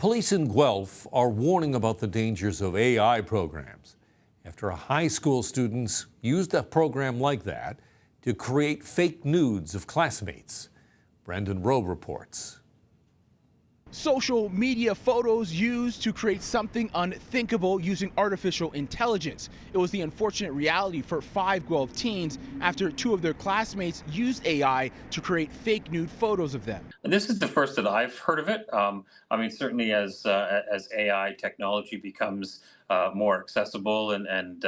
Police in Guelph are warning about the dangers of AI programs after a high school students used a program like that to create fake nudes of classmates. Rowe reports. Social media photos used to create something unthinkable using artificial intelligence. It was the unfortunate reality for 5 Guelph teens after 2 of their classmates used AI to create fake nude photos of them. And this is the first that I've heard of it. Certainly as AI technology becomes more accessible and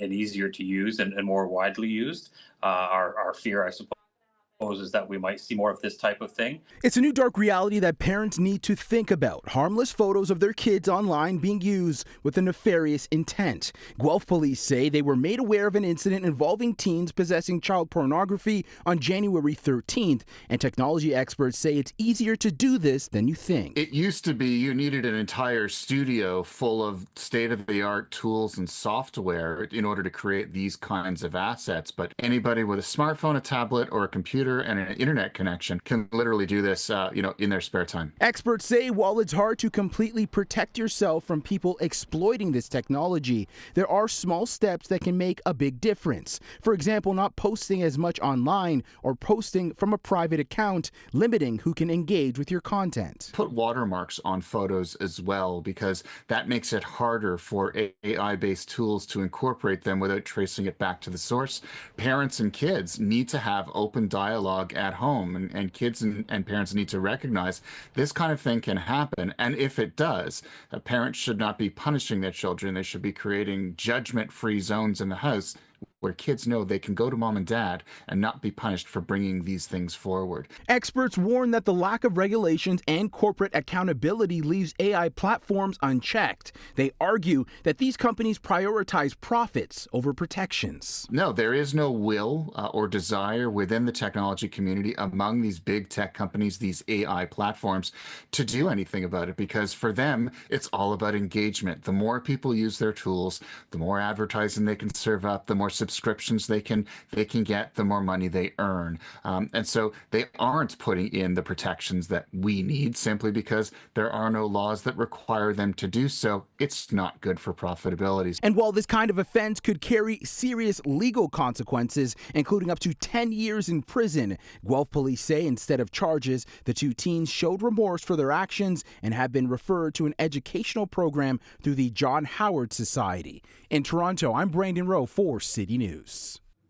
easier to use and more widely used, our fear, I suppose, is that we might see more of this type of thing. It's a new dark reality that parents need to think about. Harmless photos of their kids online being used with a nefarious intent. Guelph police say they were made aware of an incident involving teens possessing child pornography on January 13th, and technology experts say it's easier to do this than you think. It used to be you needed an entire studio full of state-of-the-art tools and software in order to create these kinds of assets, but anybody with a smartphone, a tablet, or a computer and an internet connection can literally do this, in their spare time. Experts say while it's hard to completely protect yourself from people exploiting this technology, there are small steps that can make a big difference. For example, not posting as much online or posting from a private account, limiting who can engage with your content. Put watermarks on photos as well, because that makes it harder for AI-based tools to incorporate them without tracing it back to the source. Parents and kids need to have open dialogue at home, and kids and parents need to recognize this kind of thing can happen. And if it does, parents should not be punishing their children. They should be creating judgment-free zones in the house where kids know they can go to mom and dad and not be punished for bringing these things forward. Experts warn that the lack of regulations and corporate accountability leaves AI platforms unchecked. They argue that these companies prioritize profits over protections. No, there is no will or desire within the technology community among these big tech companies, these AI platforms, to do anything about it, because for them, it's all about engagement. The more people use their tools, the more advertising they can serve up, the more subscriptions they can get, the more money they earn. And so they aren't putting in the protections that we need simply because there are no laws that require them to do so. It's not good for profitability. And while this kind of offense could carry serious legal consequences, including up to 10 years in prison, Guelph police say instead of charges, the 2 teens showed remorse for their actions and have been referred to an educational program through the John Howard Society. In Toronto, I'm Rowe for City News.